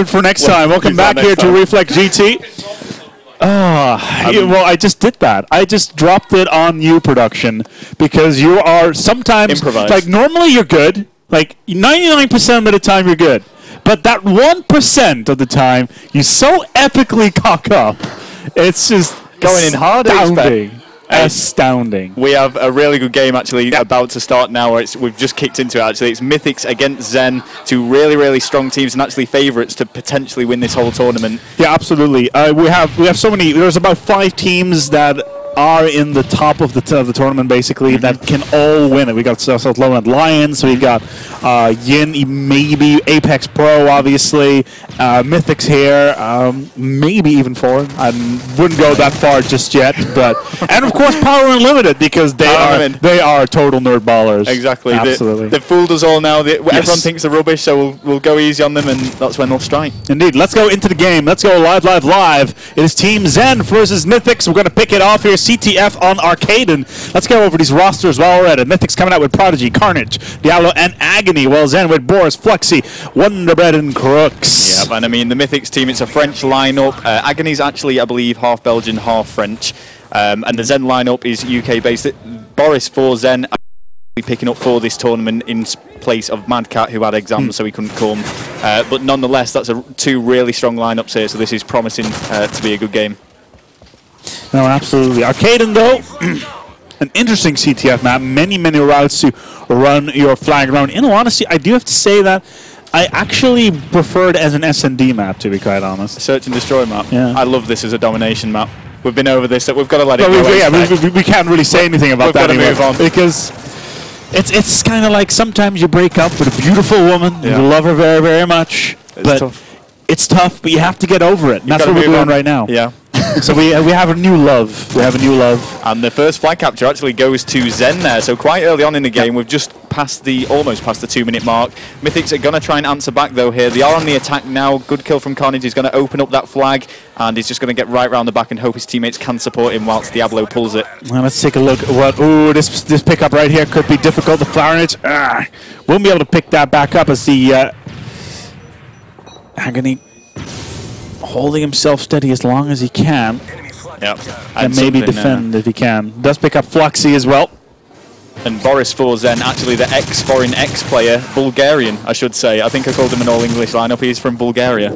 it for next time. Welcome back here to Reflex GT. Well, I just did that. I just dropped it on you, production, because you are sometimes improvise. Like normally you're good. Like 99% of the time you're good, but that 1% of the time you so epically cock up. It's just going in hard. Astounding. We have a really good game actually about to start now. We've just kicked into it actually. It's mythiX against Zen, two really, really strong teams and actually favourites to potentially win this whole tournament. Yeah, absolutely. We have so many. There's about 5 teams that are in the top of the tournament basically that can all win it. We got South Lowland Lions, we got Yin, maybe Apex Pro, obviously, mythiX here, maybe even Foreign. I wouldn't go that far just yet, but and of course Power Unlimited, because they are total nerd ballers. Exactly. Absolutely. They've fooled us all now. Everyone thinks they're rubbish, so we'll go easy on them, and that's when they'll strike. Indeed. Let's go into the game. Let's go live. It is Team Zen versus mythiX. We're going to pick it off here. CTF on Arcaden. Let's go over these rosters while we're at it. mythiX coming out with Prodigy, Carnage, Diablo, and Agony. Well, Zen with Boris, Flexi, Wonderbread, and Crooks. Yeah, and I mean, the mythiX team, it's a French lineup. Agony's actually, I believe, half Belgian, half French. And the Zen lineup is UK-based. Boris for Zen picking up for this tournament in place of Mad Cat, who had exams, so he couldn't come. But nonetheless, that's two really strong lineups here, so this is promising to be a good game. No, absolutely. Arcaden, though, an interesting CTF map. Many routes to run your flag around. In all honesty, I do have to say that I actually prefer it as an S&D map, to be quite honest. Search and destroy map. Yeah. I love this as a domination map. We've been over this, so we've got to let it go. We can't really say anything about that anymore. Move on. Because it's kind of like sometimes you break up with a beautiful woman, you love her very much, it's tough, but you have to get over it. And that's what we're doing right now. Yeah. So we have a new love. We have a new love. And the first flag capture actually goes to Zen there. So quite early on in the game, we've just almost past the 2-minute mark. mythiX are going to try and answer back though here. They are on the attack now. Good kill from Carnage. He's going to open up that flag, and he's just going to get right round the back and hope his teammates can support him whilst Diablo pulls it. Well, let's take a look at what. Ooh, this pickup right here could be difficult. The Clarinet won't be able to pick that back up as the Agony holding himself steady as long as he can. Yep. And maybe defend if he can. Does pick up Fluxy as well. And Boris for Zen, actually the ex-foreign player, Bulgarian, I should say. I think I called him an all-English lineup. He's from Bulgaria.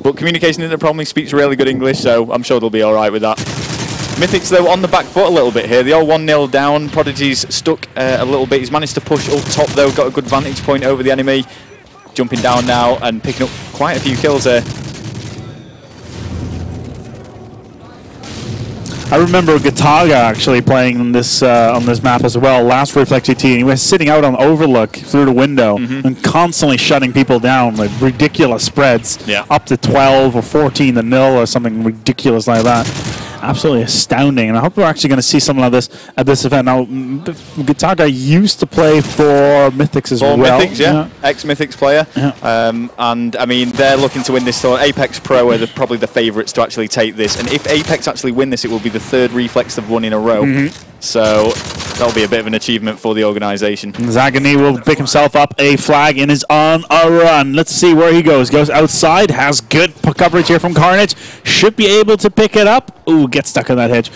But communication isn't a problem. He speaks really good English, so I'm sure they'll be all right with that. mythiX, though, on the back foot a little bit here. They are 1-0 down. Prodigy's stuck a little bit. He's managed to push up top, though. Got a good vantage point over the enemy. Jumping down now and picking up quite a few kills there. I remember Gataga actually playing on this map as well, last Reflex GT, and he was sitting out on Overlook through the window and constantly shutting people down with ridiculous spreads, up to 12 or 14-0 or something ridiculous like that. Absolutely astounding, and I hope we're actually going to see something like this at this event. Now, Gataga used to play for mythiX as well. mythiX, ex-mythiX player. And, I mean, they're looking to win this tournament. Apex Pro are probably the favourites to actually take this, and if Apex actually win this, it will be the 3rd Reflex they've won in a row. So that'll be a bit of an achievement for the organisation. Zagany will pick himself up a flag and is on a run. Let's see where he goes. Goes outside, has good coverage here from Carnage. Should be able to pick it up. Ooh, gets stuck in that hedge.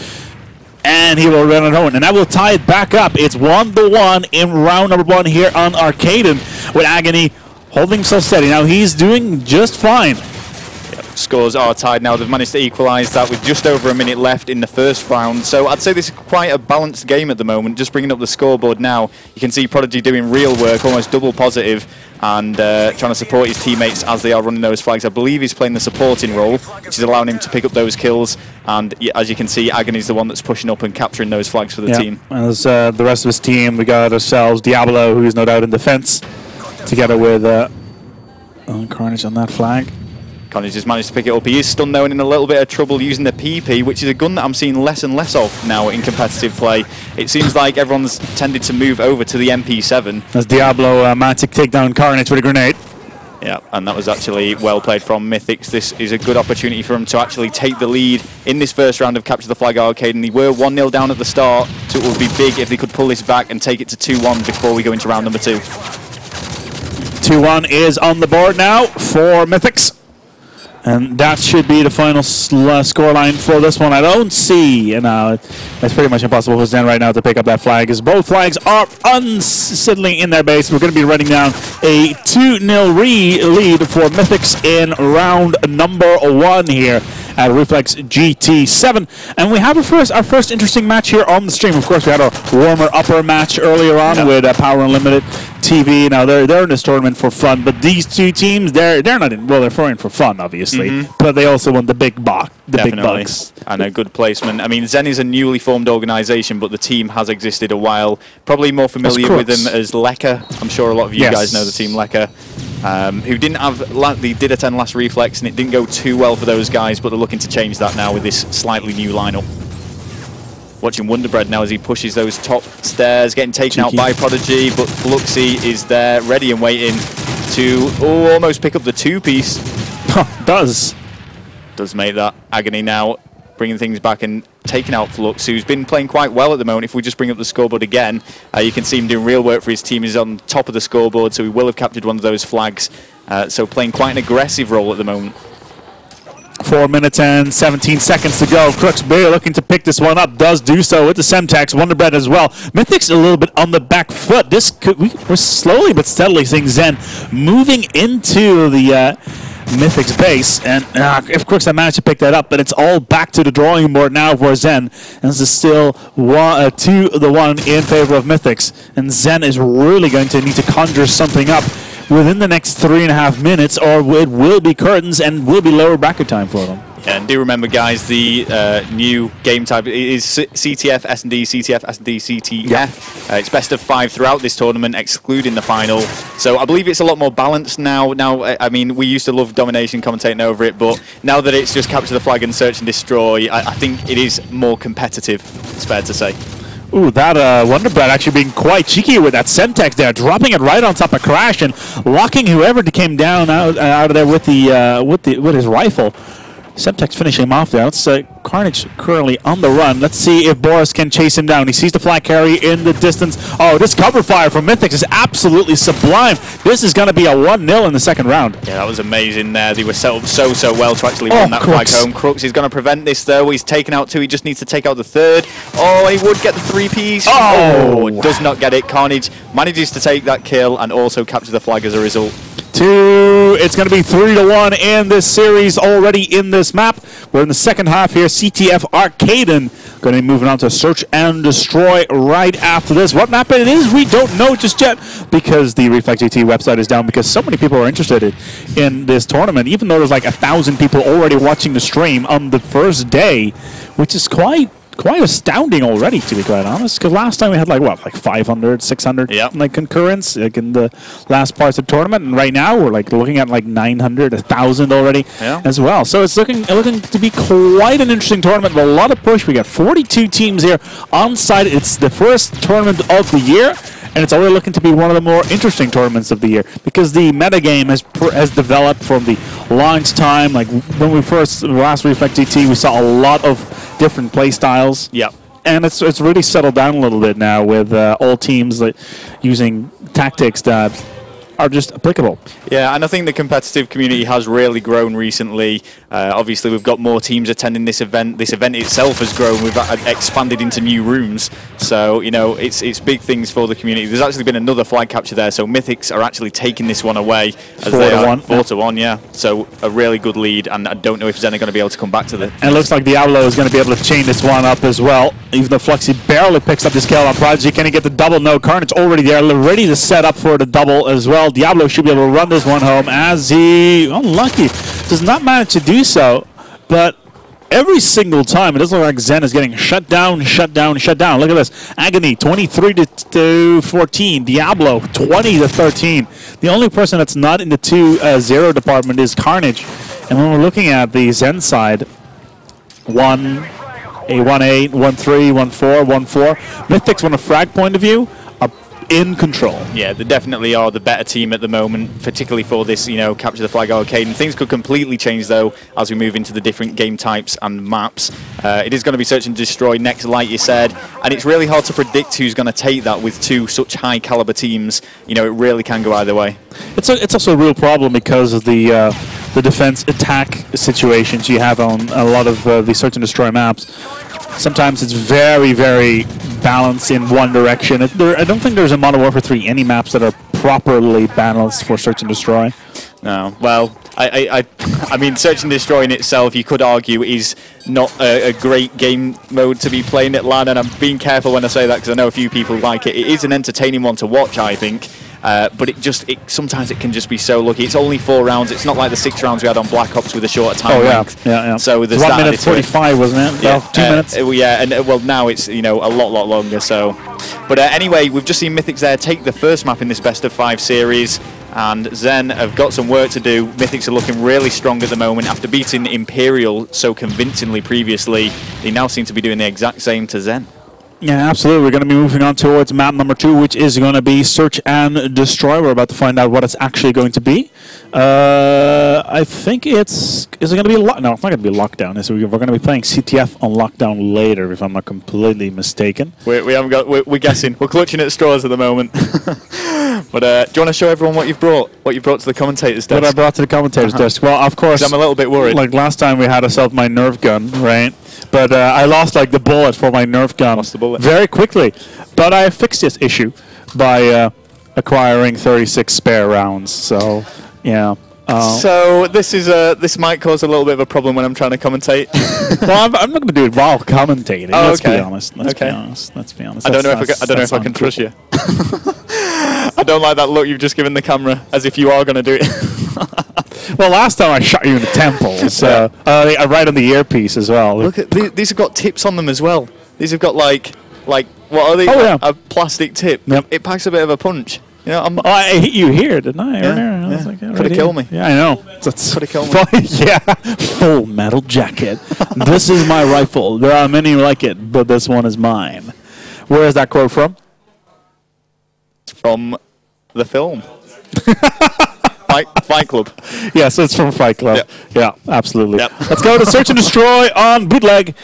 And he will run it home. And that will tie it back up. It's 1-1 in round number 1 here on Arcaden, with Agony holding himself steady. Now he's doing just fine. Scores are tied now. They've managed to equalise that with just over a minute left in the first round. So I'd say this is quite a balanced game at the moment. Just bringing up the scoreboard now, you can see Prodigy doing real work, almost double positive, and trying to support his teammates as they are running those flags. I believe he's playing the supporting role, which is allowing him to pick up those kills. And as you can see, Agony's the one that's pushing up and capturing those flags for the team. As the rest of his team, we got ourselves Diablo, who's no doubt in defense, together with Carnage on that flag. Carnage has managed to pick it up. He is stunned though and in a little bit of trouble using the PP, which is a gun that I'm seeing less and less of now in competitive play. It seems like everyone's tended to move over to the MP7. As Diablo mythiX take down Carnage with a grenade. Yeah, and that was actually well played from mythiX. This is a good opportunity for him to actually take the lead in this first round of Capture the Flag Arcade, and they were 1-0 down at the start, so it would be big if they could pull this back and take it to 2-1 before we go into round number 2. 2-1 is on the board now for mythiX. And that should be the final scoreline for this one. I don't see, and it's pretty much impossible for Zen right now to pick up that flag, as both flags are unsettling in their base. We're going to be running down a 2-0 lead for mythiX in round number 1 here at Reflex GT 7. And we have our first interesting match here on the stream. Of course, we had our warmer-upper match earlier on with Power Unlimited TV. Now, they're in this tournament for fun, but these two teams, they're not in, well, they're in for fun, obviously, but they also want the big bucks. Big bucks. And a good placement. I mean, Zen is a newly formed organization, but the team has existed a while. Probably more familiar with them as Lekka. I'm sure a lot of you guys know the team Lekka, who didn't have, they did attend last Reflex, and it didn't go too well for those guys, but they're looking to change that now with this slightly new lineup. Watching Wonderbread now as he pushes those top stairs, getting taken out by Prodigy, but Fluxy is there, ready and waiting to almost pick up the 2-piece. Does make that. Agony now bringing things back and taking out Flux, who's been playing quite well at the moment. If we just bring up the scoreboard again, you can see him doing real work for his team. He's on top of the scoreboard, so he will have captured one of those flags. So playing quite an aggressive role at the moment. 4 minutes and 17 seconds to go. Crooks Bear looking to pick this one up. Does do so with the Semtex. Wonderbread as well. mythiX a little bit on the back foot. We're slowly but steadily seeing Zen moving into the mythiX base. And if Crooks had managed to pick that up, but it's all back to the drawing board now for Zen. And this is still 2-1 in favor of mythiX. And Zen is really going to need to conjure something up within the next 3.5 minutes, or it will be curtains and will be lower bracket time for them. And do remember, guys, the new game type is CTF S&D, CTF S&D, CTF. It's best of 5 throughout this tournament, excluding the final. So I believe it's a lot more balanced now. I mean, we used to love domination, commentating over it, but now that it's just capture the flag and search and destroy, I think it is more competitive, it's fair to say. Ooh, that Wonderbread actually being quite cheeky with that Semtex there, dropping it right on top of Crash and locking whoever came down out of there with his rifle. Semtex finishing him off there. Let's Carnage currently on the run. Let's see if Boris can chase him down. He sees the flag carry in the distance. Oh, this cover fire from mythiX is absolutely sublime. This is going to be a 1-0 in the second round. Yeah, that was amazing there. They were set up so well to actually run that flag home. Crooks is going to prevent this though. He's taken out 2. He just needs to take out the 3rd. Oh, he would get the 3-piece. Oh, does not get it. Carnage manages to take that kill and also capture the flag as a result. It's going to be 3-1 in this series already in this map. We're in the second half here. CTF Arcaden going to be moving on to search and destroy right after this. What map it is, we don't know just yet, because the Reflex GT website is down because so many people are interested in this tournament, even though there's like 1,000 people already watching the stream on the first day, which is quite astounding already, to be quite honest, because last time we had like 500, 600 like concurrence like in the last parts of the tournament, and right now we're like looking at like 900, 1,000 already as well. So it's looking to be quite an interesting tournament with a lot of push. We got 42 teams here on site. It's the first tournament of the year, and it's already looking to be one of the more interesting tournaments of the year, because the metagame has developed from the launch time. Like when we last Reflex GT, we saw a lot of different play styles. Yep. And it's really settled down a little bit now with all teams using tactics that are just applicable. Yeah, and I think the competitive community has really grown recently. Obviously, we've got more teams attending this event. This event itself has grown. We've expanded into new rooms. So, you know, it's big things for the community. There's actually been another flag capture there, so mythiX are actually taking this one away. As 4-1, yeah. So a really good lead, and I don't know if Zen are going to be able to come back to the... And it looks like Diablo is going to be able to chain this one up as well, even though Fluxy barely picks up this kill on Prodigy. Can he get the double? No, Carnage already there, ready to set up for the double as well. Diablo should be able to run this one home, as he, unlucky, does not manage to do so, but every single time it doesn't look like Zen is getting shut down. Look at this. Agony 23-14. Diablo 20-13. The only person that's not in the 2-0 department is Carnage. And when we're looking at the Zen side, 1-8, 1-3, 1-4, 1-4. mythiX, from a frag point of view, are in control. Yeah, they definitely are the better team at the moment, particularly for this, you know, capture the flag arcade. And things could completely change though as we move into the different game types and maps. It is going to be search and destroy next, like you said, and it's really hard to predict who's going to take that with two such high caliber teams. You know, it really can go either way. It's also a real problem because of the the defense attack situations you have on a lot of the search and destroy maps. Sometimes it's very, very balanced in one direction. I don't think there's in Modern Warfare 3 any maps that are properly balanced for search and destroy. No, well, I mean, search and destroy in itself, you could argue, is not a great game mode to be playing at LAN, and I'm being careful when I say that because I know a few people like it. It is an entertaining one to watch, I think, but sometimes it can just be so lucky. It's only 4 rounds. It's not like the 6 rounds we had on Black Ops with a shorter time length. Yeah. So there's 1 minute 45, wasn't it? Yeah, 2 minutes. Yeah, and well, now it's a lot longer. So, but anyway, we've just seen mythiX there take the first map in this best of 5 series. And Zen have got some work to do. mythiX are looking really strong at the moment. After beating Imperial so convincingly previously, they now seem to be doing the exact same to Zen. Yeah, absolutely. We're going to be moving on towards map number 2, which is going to be Search and Destroy. We're about to find out what it's actually going to be. I think is it going to be no, it's not going to be Lockdown. We're going to be playing CTF on Lockdown later, if I'm not completely mistaken. We haven't got. We're guessing. We're clutching at straws at the moment. But do you want to show everyone what you've brought? What you brought to the commentator's desk? What I brought to the commentator's desk? Well, of course. I'm a little bit worried. Like last time, we had ourselves my Nerf gun, right? But I lost like the bullet for my Nerf gun. Lost the bullet very quickly. But I fixed this issue by acquiring 36 spare rounds. So yeah. So this might cause a little bit of a problem when I'm trying to commentate. Well, I'm not going to do it while commentating. Oh, let's okay. be honest. Let's be honest. I don't know if I can trust you. I don't like that look you've just given the camera, as if you are going to do it. Well, last time I shot you in the temple, so right on the earpiece as well. Look at these have got tips on them as well. These have got like what are they? Oh, yeah. A plastic tip. Yep. It packs a bit of a punch. You know, I hit you here, didn't I? Yeah, I was like, could have killed me. Yeah, I know. Could have killed me. Yeah, full metal jacket. This is my rifle. There are many like it, but this one is mine. Where is that quote from? It's from the film. Fight Club. Yes, it's from Fight Club. Yep. Yeah, absolutely. Yep. Let's go to Search and Destroy on Bootleg.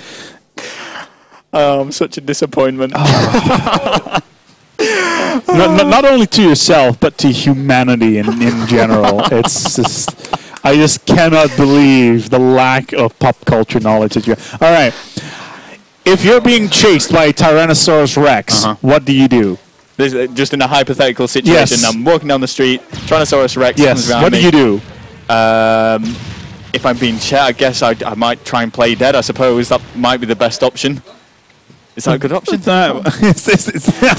Such a disappointment. Not only to yourself, but to humanity in general. It's just, I just cannot believe the lack of pop culture knowledge that you have. All right. If you're being chased by a Tyrannosaurus Rex, what do you do? Just in a hypothetical situation, I'm walking down the street, Tyrannosaurus Rex comes around what do you do? If I'm being chased, I guess I might try and play dead, I suppose. That might be the best option. Is that a good option? I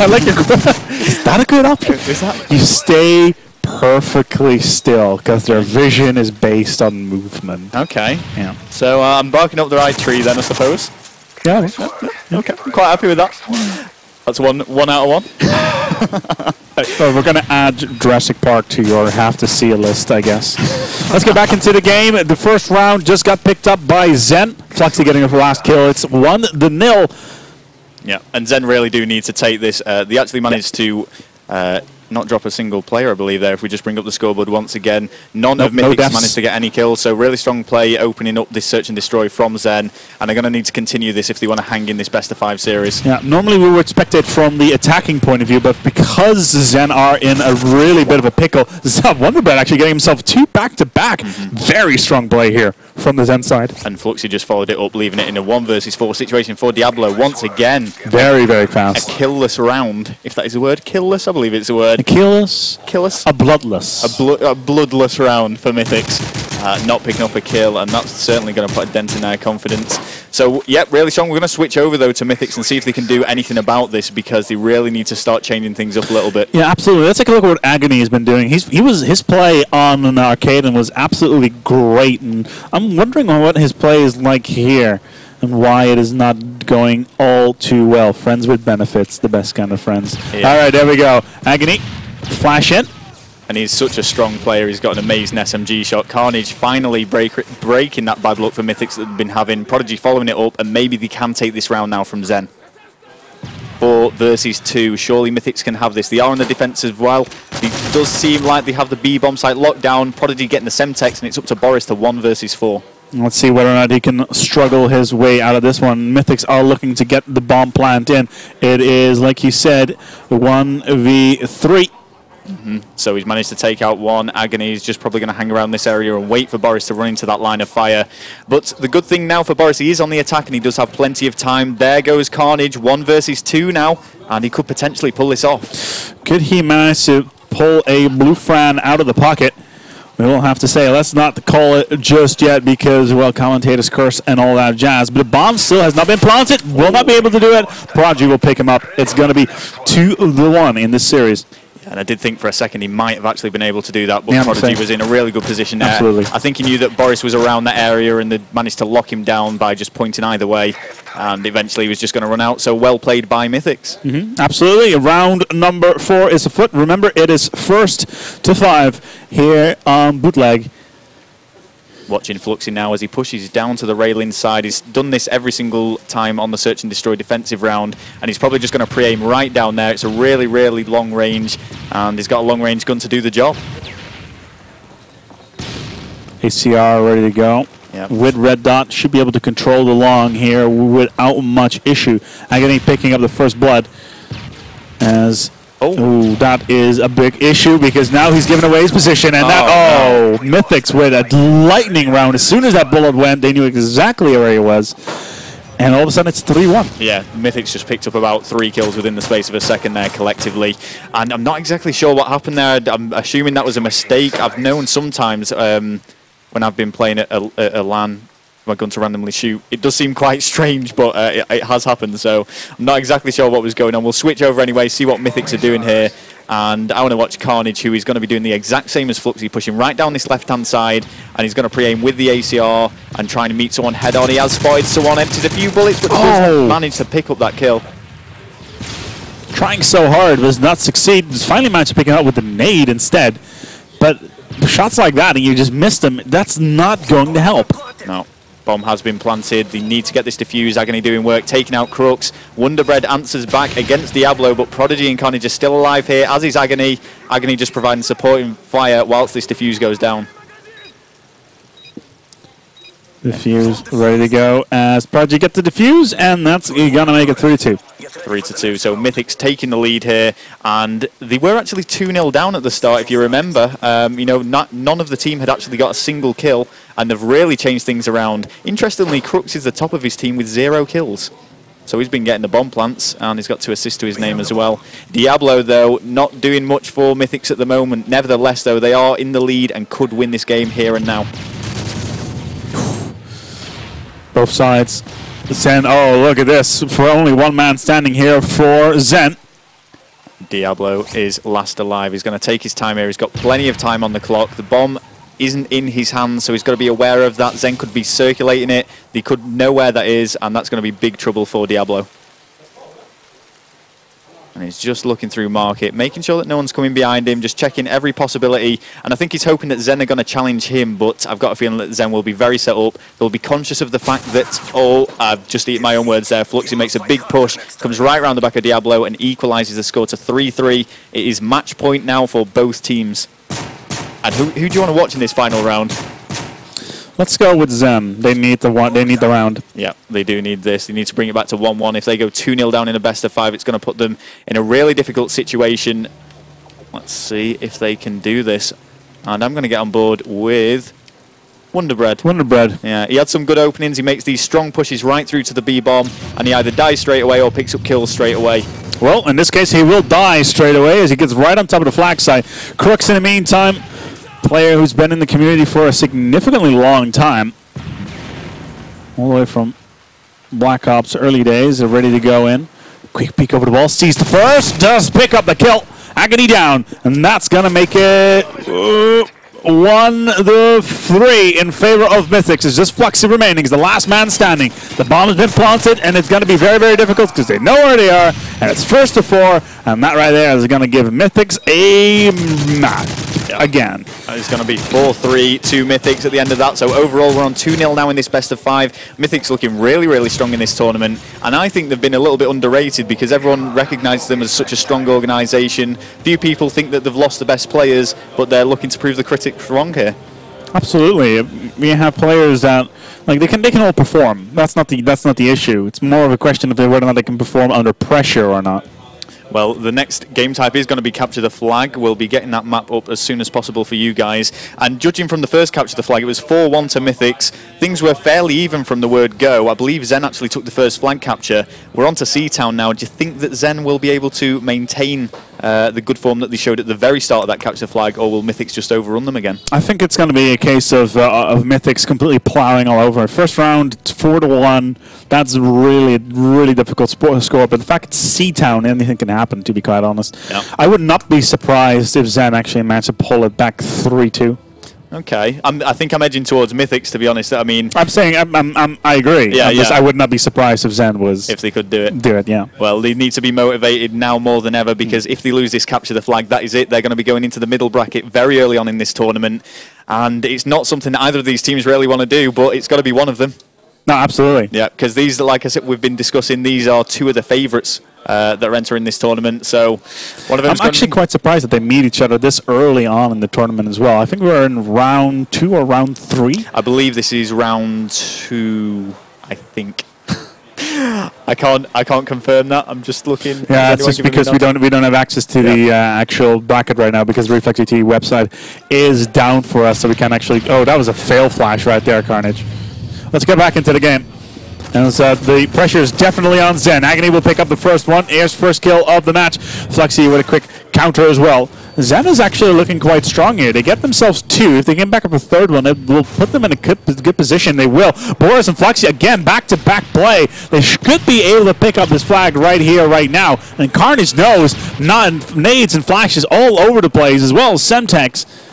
like your question. Is that a good option? Is that? You stay perfectly still because their vision is based on movement. Okay. Yeah. So I'm barking up the right tree then, I suppose. Yeah. Okay. I'm quite happy with that. That's one out of 1. So we're going to add Jurassic Park to your have-to-see list, I guess. Let's get back into the game. The first round just got picked up by Zen. Flexi getting a last kill. It's 1-0. Yeah, and Zen really do need to take this. They actually managed to not drop a single player, I believe, there. If we just bring up the scoreboard once again, none of mythiX managed to get any kills, so really strong play opening up this Search and Destroy from Zen, and they're going to need to continue this if they want to hang in this best of 5 series. Yeah, normally we would expect it from the attacking point of view, but because Zen are in a really bit of a pickle, Wonderbread actually getting himself 2 back-to-back. Very strong play here from the Zen side. And Fluxy just followed it up, leaving it in a 1 versus 4 situation for Diablo once again. Very, very fast. A killless round, if that is a word. Killless, I believe it's a word. A killless? Killless? A bloodless. A bloodless round for mythiX. Not picking up a kill, and that's certainly going to put a dent in their confidence. So, yep, really strong. We're going to switch over, though, to mythiX and see if they can do anything about this, because they really need to start changing things up a little bit. Yeah, absolutely. Let's take a look at what Agony has been doing. His play on an Arcaden was absolutely great, and I'm wondering what his play is like here and why it is not going all too well. Friends with benefits, the best kind of friends. Yeah. All right, there we go. Agony, flash in. And he's such a strong player. He's got an amazing SMG shot. Carnage finally breaking that bad luck for mythiX that they've been having. Prodigy following it up, and maybe they can take this round now from Zen. 4 versus 2. Surely mythiX can have this. They are on the defense as well. It does seem like they have the B-bomb site locked down. Prodigy getting the Semtex, and it's up to Boris to 1 versus 4. Let's see whether or not he can struggle his way out of this one. mythiX are looking to get the bomb plant in. It is, like you said, 1v3. So he's managed to take out one. Agony is just probably going to hang around this area and wait for Boris to run into that line of fire. But the good thing now for Boris, he is on the attack and he does have plenty of time. There goes Carnage, 1 versus 2 now, and he could potentially pull this off. Could he manage to pull a blue Fran out of the pocket? We will have to say, let's not call it just yet because, well, Commentator's curse and all that jazz. But the bomb still has not been planted. Will not be able to do it. Prodigy will pick him up. It's going to be 2-1 in this series. And I did think for a second he might have actually been able to do that, but Prodigy was in a really good position there. Absolutely. I think he knew that Boris was around that area and they managed to lock him down by just pointing either way. And eventually he was just going to run out. So well played by mythiX. Absolutely. Round number 4 is afoot. Remember, it is 1st to 5 here on Bootleg. Watching Fluxy now as he pushes down to the railing side. He's done this every single time on the Search and Destroy defensive round, and he's probably just going to pre-aim right down there. It's a really, really long range, and he's got a long-range gun to do the job. ACR ready to go. Yep. With red dot, should be able to control the long here without much issue. Agony picking up the first blood as... Oh, that is a big issue because now he's given away his position. And mythiX with a lightning round. As soon as that bullet went, they knew exactly where he was. And all of a sudden, it's 3-1. Yeah, mythiX just picked up about 3 kills within the space of a second there collectively. And I'm not exactly sure what happened there. I'm assuming that was a mistake. I've known sometimes when I've been playing at a LAN, my gun to randomly shoot. It does seem quite strange, but it has happened, so I'm not exactly sure what was going on. We'll switch over anyway, see what mythiX are doing here, and I want to watch Carnage, who is going to be doing the exact same as Fluxy, pushing right down this left-hand side, and he's going to pre-aim with the ACR and trying to meet someone head-on. He has spotted someone, empties a few bullets, but doesn't manage to pick up that kill. Trying so hard, does not succeed. Finally managed to pick it up with the nade instead, but shots like that, and you just missed them, that's not going to help. No. Bomb has been planted. They need to get this defused. Agony doing work, taking out Crux. Wonderbread answers back against Diablo, but Prodigy and Carnage are still alive here, as is Agony. Agony just providing supporting fire whilst this defuse goes down. Defuse ready to go as Prodigy gets the defuse, and that's going to make it 3-2. 3-2, so mythiX taking the lead here, and they were actually 2-0 down at the start, if you remember. You know, none of the team had actually got a single kill, and they've really changed things around. Interestingly, Crux is the top of his team with 0 kills. So he's been getting the bomb plants, and he's got 2 assists to his name as well. Diablo, though, not doing much for mythiX at the moment. Nevertheless, though, they are in the lead and could win this game here and now. Both sides. Zen, oh, look at this. For only one man standing here for Zen. Diablo is last alive. He's going to take his time here. He's got plenty of time on the clock. The bomb isn't in his hands, so he's got to be aware of that. Zen could be circulating it. They could know where that is, and that's going to be big trouble for Diablo. And he's just looking through market, making sure that no one's coming behind him, just checking every possibility. And I think he's hoping that Zen are going to challenge him, but I've got a feeling that Zen will be very set up. They'll be conscious of the fact that, I've just eaten my own words there. Fluxy makes a big push, comes right around the back of Diablo and equalises the score to 3-3. It is match point now for both teams. And who do you want to watch in this final round? Let's go with Zen. They need the round. Yeah, they do need this. They need to bring it back to 1-1. If they go 2-0 down in a best of 5, it's going to put them in a really difficult situation. Let's see if they can do this. And I'm going to get on board with Wonderbread. Wonderbread. Yeah, he had some good openings. He makes these strong pushes right through to the B-bomb, and he either dies straight away or picks up kills straight away. Well, in this case, he will die straight away as he gets right on top of the flag side. Crux, in the meantime, player who's been in the community for a significantly long time, all the way from Black Ops early days, are ready to go in. Quick peek over the ball, sees the first, does pick up the kill. Agony down, and that's going to make it 1-3 in favor of mythiX. It's just Fluxy remaining. He's the last man standing. The bomb has been planted, and it's going to be very, very difficult because they know where they are, and it's 1-4, and that right there is going to give mythiX a match. Yep. Again. It's going to be 4-3 to mythiX at the end of that. So overall, we're on 2-0 now in this best of 5. mythiX looking really, really strong in this tournament. And I think they've been a little bit underrated because everyone recognises them as such a strong organisation. Few people think that they've lost the best players, but they're looking to prove the critics wrong here. Absolutely. We have players that they can all perform. That's not the issue. It's more of a question of whether or not they can perform under pressure or not. Well, the next game type is going to be Capture the Flag. We'll be getting that map up as soon as possible for you guys. And judging from the first Capture the Flag, it was 4-1 to mythiX. Things were fairly even from the word go. I believe Zen actually took the first flag capture. We're on to Seatown now. Do you think that Zen will be able to maintain the good form that they showed at the very start of that Capture the Flag, or will mythiX just overrun them again? I think it's going to be a case of mythiX completely plowing all over. First round, 4-1. That's really difficult score. But the fact it's Seatown, anything can happen, to be quite honest. Yep. I would not be surprised if Zen actually managed to pull it back 3-2. Okay, I think I'm edging towards mythiX, to be honest. I mean, I'm saying I agree. Yeah, I would not be surprised if Zen was. If they could do it. Do it, yeah. Well, they need to be motivated now more than ever, because if they lose this Capture the Flag, that is it. They're going to be going into the middle bracket very early on in this tournament, and it's not something that either of these teams really want to do, but it's got to be one of them. No, absolutely. Yeah, because these, like I said, we've been discussing, these are two of the favourites that are entering this tournament. So one of them. I'm actually quite surprised that they meet each other this early on in the tournament as well. I think we're in round 2 or round 3. I believe this is round 2. I think. I can't confirm that. I'm just looking. Yeah, it's just because we don't have access to the actual bracket right now, because the Reflex GT website is down for us, so we can't actually. Oh, that was a fail flash right there, Carnage. Let's get back into the game. And the pressure is definitely on Zen. Agony will pick up the first one. Air's first kill of the match. Flexi with a quick counter as well. Zen is actually looking quite strong here. They get themselves 2. If they get back up the third one, it will put them in a good position. They will. Boris and Flexi, again, back-to-back play. They could be able to pick up this flag right here, right now. And Carnage knows, nades and flashes all over the place, as well as Semtex.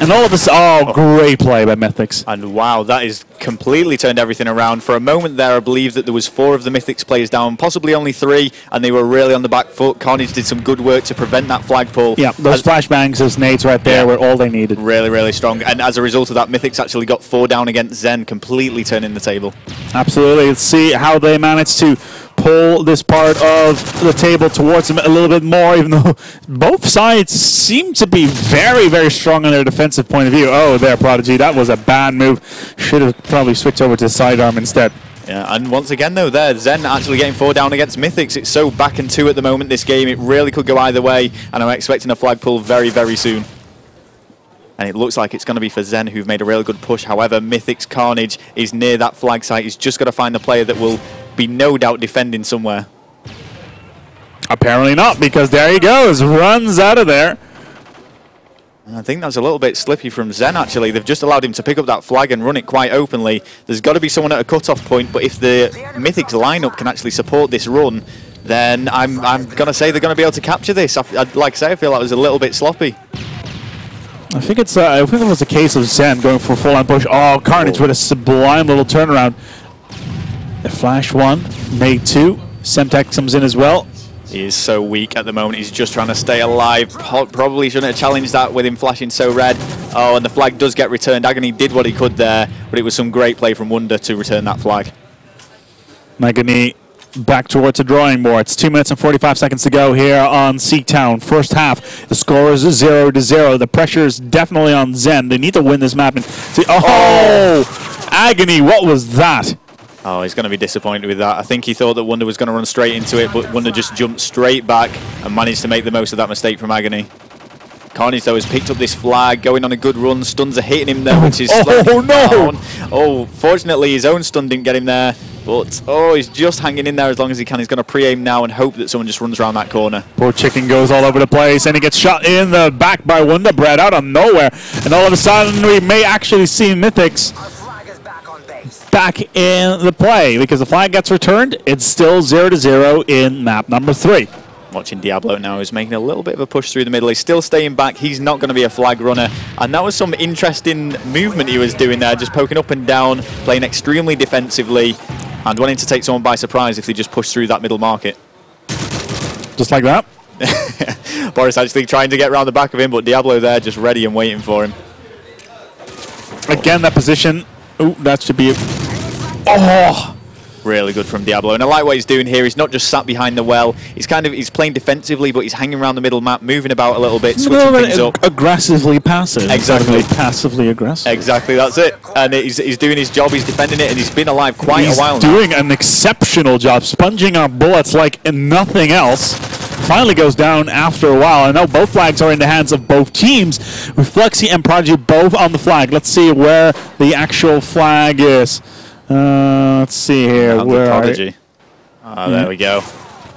And all of this, great play by mythiX. And wow, that is completely turned everything around. For a moment there, I believe that there was 4 of the mythiX players down, possibly only 3, and they were really on the back foot. Carnage did some good work to prevent that flag pull. Yeah, those flashbangs, those nades right there were all they needed. Really strong. And as a result of that, mythiX actually got 4 down against Zen, completely turning the table. Absolutely. Let's see how they managed to pull this part of the table towards them a little bit more, even though both sides seem to be very strong on their defensive point of view. Oh, there, Prodigy. That was a bad move. Should have probably switched over to sidearm instead. Yeah, and once again, though, there, Zen actually getting 4 down against mythiX. It's so back and 2 at the moment, this game. It really could go either way, and I'm expecting a flag pull very soon. And it looks like it's going to be for Zen, who've made a really good push. However, mythiX Carnage is near that flag site. He's just got to find the player that will be no doubt defending somewhere. Apparently not, because there he goes. Runs out of there. And I think that's a little bit slippy from Zen, actually. They've just allowed him to pick up that flag and run it quite openly. There's got to be someone at a cut-off point, but if the mythiX lineup can actually support this run, then I'm going to say they're going to be able to capture this. Like I say, I feel like it was a little bit sloppy. I think it was a case of Zen going for a full-on push. Oh, Carnage with a sublime little turnaround. The flash 1, nade 2. Semtex comes in as well. He is so weak at the moment. He's just trying to stay alive. Probably shouldn't have challenged that with him flashing so red. Oh, and the flag does get returned. Agony did what he could there, but it was some great play from Wonder to return that flag. Agony back towards the drawing board. It's 2 minutes and 45 seconds to go here on Seatown. First half, the score is 0-0. The pressure is definitely on Zen. They need to win this map. And Agony, what was that? Oh, he's going to be disappointed with that. I think he thought that Wonder was going to run straight into it, but Wonder just jumped straight back and managed to make the most of that mistake from Agony. Carnage, though, has picked up this flag, going on a good run. Stuns are hitting him there, which is no! Down. Oh, fortunately, his own stun didn't get him there. But, he's just hanging in there as long as he can. He's going to pre-aim now and hope that someone just runs around that corner. Poor Chicken goes all over the place, and he gets shot in the back by Wonder Bread out of nowhere. And all of a sudden, we may actually see mythiX back in the play, because the flag gets returned. It's still 0-0 in map number 3. Watching Diablo now is making a little bit of a push through the middle. He's still staying back. He's not going to be a flag runner. And that was some interesting movement he was doing there, just poking up and down, playing extremely defensively, and wanting to take someone by surprise if they just push through that middle market. Just like that. Boris actually trying to get around the back of him, but Diablo there just ready and waiting for him. Again, that position. Ooh, that should be Really good from Diablo. And I like what he's doing here. He's not just sat behind the well. He's playing defensively, but he's hanging around the middle map, moving about a little bit, switching things up. Aggressively passive. Exactly. Passively aggressive. Exactly, that's it. And he's doing his job, he's defending it, and he's been alive quite a while now. He's doing an exceptional job, sponging our bullets like nothing else. finally goes down after a while. I know both flags are in the hands of both teams. Reflexy and Prodigy both on the flag. Let's see where the actual flag is. Let's see here. Where Prodigy. There we go.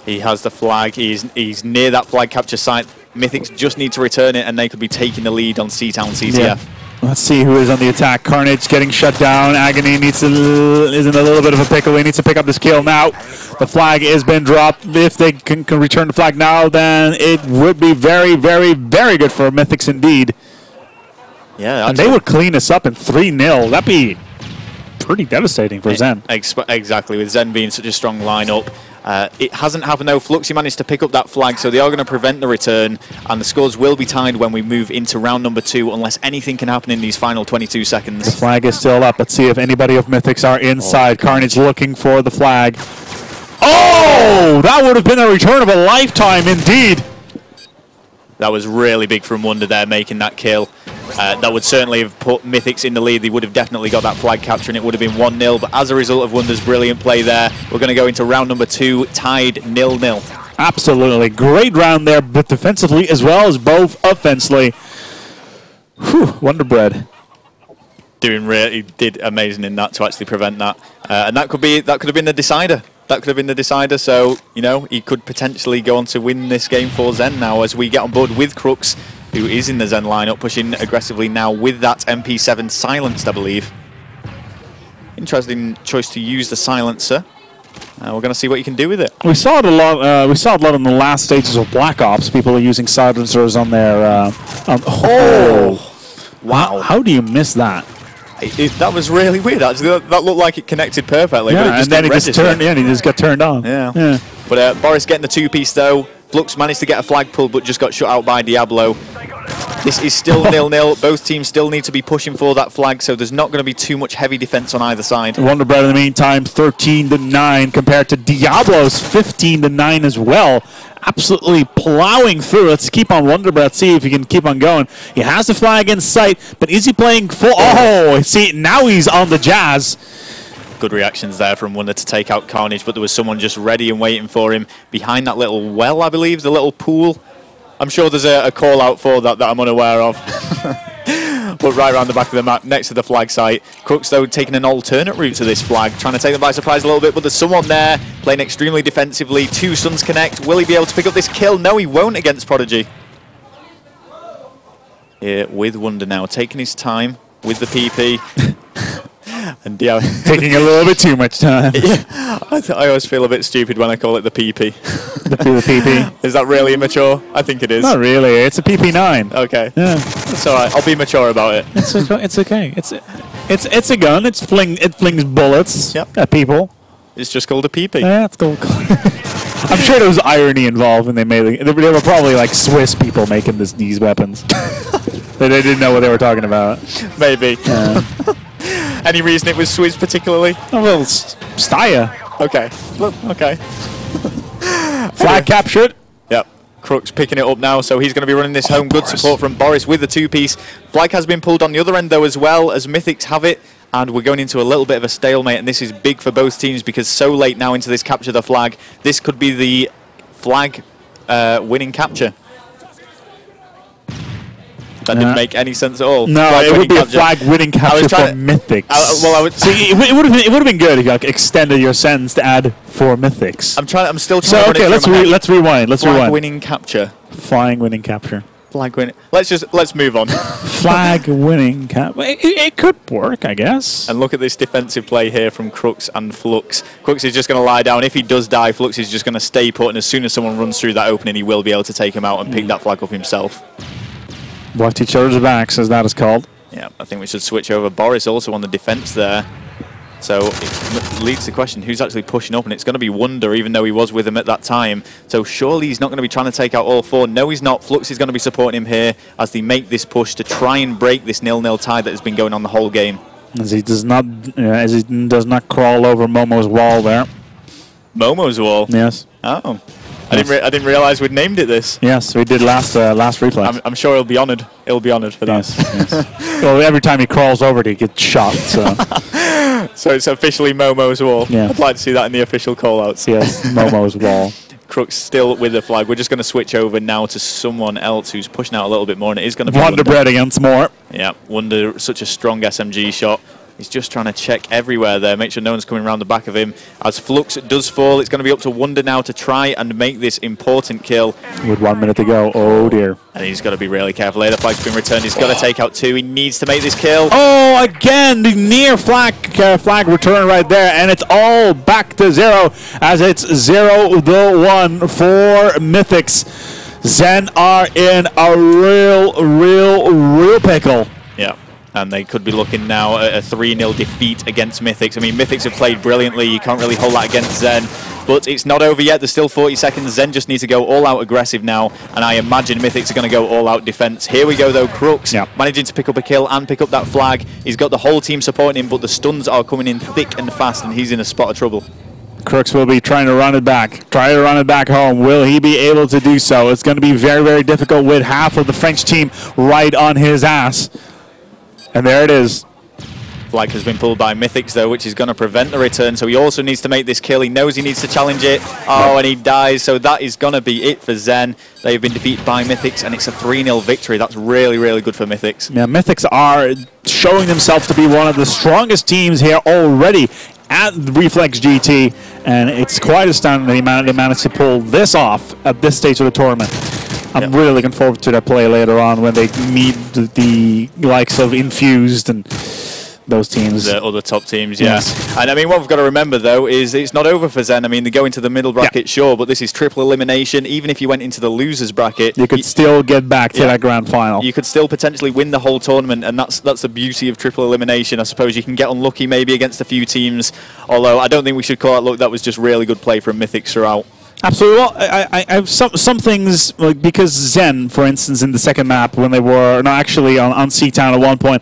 He has the flag. He's near that flag capture site. mythiX just need to return it, and they could be taking the lead on Seatown CTF. Yeah. Let's see who is on the attack. Carnage getting shut down. Agony is in a little bit of a pickle. He needs to pick up this kill now. The flag has been dropped. If they can return the flag now, then it would be very, very, very good for mythiX indeed. Yeah, and they would clean us up in 3-0. That'd be pretty devastating for Zen. Exactly, with Zen being such a strong lineup. It hasn't happened though. Fluxy managed to pick up that flag, so they are going to prevent the return, and the scores will be tied when we move into round number 2, unless anything can happen in these final 22 seconds. The flag is still up. Let's see if anybody of mythiX are inside. Carnage looking for the flag. Oh! That would have been a return of a lifetime indeed. That was really big from Wonder there, making that kill. That would certainly have put mythiX in the lead. They would have definitely got that flag capture, and it would have been 1-0. But as a result of Wonder's brilliant play there, we're going to go into round number 2, tied 0-0. Absolutely. Great round there, but defensively as well as both offensively. Whew, Wonder Bread. He did amazing in that to actually prevent that. And that could have been the decider. That could have been the decider, so, you know, he could potentially go on to win this game for Zen now as we get on board with Crux, who is in the Zen lineup, pushing aggressively now with that MP7 silenced, I believe. Interesting choice to use the silencer. We're going to see what you can do with it. We saw it a lot. We saw it a lot in the last stages of Black Ops. People are using silencers on their. Wow! How do you miss that? That was really weird. Actually, that looked like it connected perfectly. Yeah, but it just and then he just got turned on. Yeah. But Boris getting the 2-piece though. Flux managed to get a flag pull, but just got shut out by Diablo. This is still 0-0. Both teams still need to be pushing for that flag, so there's not going to be too much heavy defense on either side. Wonder Bread in the meantime, 13-9 compared to Diablo's 15-9 as well. Absolutely plowing through. Let's keep on Wonder Bread, see if he can keep on going. He has the flag in sight, but is he playing full? Oh, see, now he's on the Jazz. Good reactions there from Wonder to take out Carnage, but there was someone just ready and waiting for him behind that little well, I believe, the little pool. I'm sure there's a call out for that I'm unaware of. But right around the back of the map, next to the flag site. Crux, though, taking an alternate route to this flag, trying to take them by surprise a little bit, but there's someone there playing extremely defensively. 2 Suns connect. Will he be able to pick up this kill? No, he won't against Prodigy. Here with Wonder now, taking his time with the PP. And taking a little bit too much time. Yeah, I always feel a bit stupid when I call it the PP. The PP. Is that really immature? I think it is. Not really. It's a PP9. Okay. Yeah. It's all right. I'll be mature about it. It's okay. It's a gun. It flings bullets at people. It's just called a PP. Yeah, it's called. I'm sure there was irony involved when they made it. They were probably like Swiss people making these weapons. They didn't know what they were talking about. Maybe. Any reason it was Swiss particularly? Oh, well, Steyr. Okay. Well, okay. Flag captured. Yep. Crux picking it up now, so he's going to be running this home. Good support from Boris with the 2-piece. Flag has been pulled on the other end, though, as well as mythiX have it. And we're going into a little bit of a stalemate, and this is big for both teams because so late now into this capture the flag, this could be the flag winning capture. That didn't make any sense at all. No, it would be a flag-winning capture for mythiX. I would see. It would have been good if you extended your sentence to add for mythiX. I'm still trying. So okay, let's rewind. Flag-winning capture. Flying-winning capture. Flag-winning. Let's move on. Flag-winning cap. It could work, I guess. And look at this defensive play here from Crux and Flux. Crux is just going to lie down. If he does die, Flux is just going to stay put, and as soon as someone runs through that opening, he will be able to take him out and pick that flag up himself. Watch each other's backs, as that is called. Yeah, I think we should switch over. Boris also on the defense there. So it leads to the question, who's actually pushing up? And it's going to be Wonder, even though he was with him at that time. So surely he's not going to be trying to take out all 4. No, he's not. Flux is going to be supporting him here as they make this push to try and break this 0-0 tie that has been going on the whole game. As he does not crawl over Momo's wall there. Momo's wall? Yes. Oh. I didn't realize we'd named it this. Yes, we did last Reflex. I'm sure he'll be honoured. He'll be honoured for that. Yes. Well, every time he crawls over it, he gets shot. So, so it's officially Momo's wall. Yeah. I'd like to see that in the official call-outs. Yes, Momo's wall. Crooks still with the flag. We're just going to switch over now to someone else who's pushing out a little bit more, and it is going to be Wonder Bread against Moore. Yeah, Wonder, such a strong SMG shot. He's just trying to check everywhere there, make sure no one's coming around the back of him. As Flux does fall, it's going to be up to Wonder now to try and make this important kill. With 1 minute to go. Oh, dear. And he's got to be really careful. The flag's been returned. He's got to take out 2. He needs to make this kill. Oh, again, the near flag return right there. And it's all back to 0 as it's 0-1 for mythiX. Zen are in a real pickle. Yeah. And they could be looking now at a 3-0 defeat against mythiX. I mean, mythiX have played brilliantly. You can't really hold that against Zen. But it's not over yet. There's still 40 seconds. Zen just needs to go all-out aggressive now. And I imagine mythiX are going to go all-out defense. Here we go, though. Crooks managing to pick up a kill and pick up that flag. He's got the whole team supporting him, but the stuns are coming in thick and fast, and he's in a spot of trouble. Crooks will be trying to run it back. Try to run it back home. Will he be able to do so? It's going to be very difficult with half of the French team right on his ass. And there it is. Flag has been pulled by mythiX, though, which is going to prevent the return. So he also needs to make this kill. He knows he needs to challenge it. Oh, and he dies. So that is going to be it for Zen. They've been defeated by mythiX, and it's a 3-0 victory. That's really good for mythiX. Yeah, mythiX are showing themselves to be one of the strongest teams here already at Reflex GT. And it's quite astounding that they managed to pull this off at this stage of the tournament. I'm really looking forward to that play later on when they meet the likes of Infused and those teams. The other top teams, yes. And I mean, what we've got to remember, though, is it's not over for Zen. I mean, they go into the middle bracket, sure, but this is triple elimination. Even if you went into the losers bracket, you could still get back to that grand final. You could still potentially win the whole tournament, and that's the beauty of triple elimination. I suppose you can get unlucky maybe against a few teams, although I don't think we should call it luck. That was just really good play from mythiX throughout. Absolutely. Well, I have some things, like because Zen, for instance, in the second map when they were actually on Seatown at one point,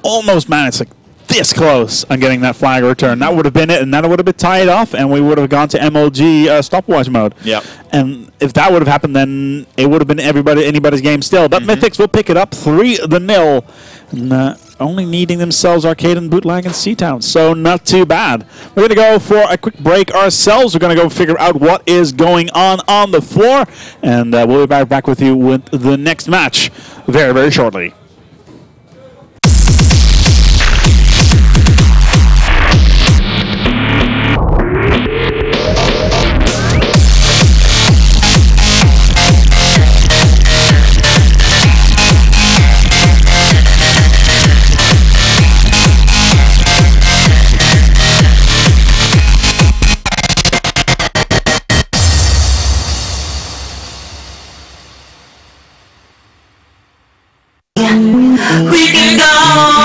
almost managed this close on getting that flag return. That would have been it, and that would have been tied off, and we would have gone to MLG stopwatch mode. Yeah. And if that would have happened, then it would have been anybody's game still. But mythiX will pick it up 3-0. And, only needing themselves Arcaden, Bootleg, and Seatown. So not too bad. We're going to go for a quick break ourselves. We're going to go figure out what is going on the floor. And we'll be back with you with the next match very shortly.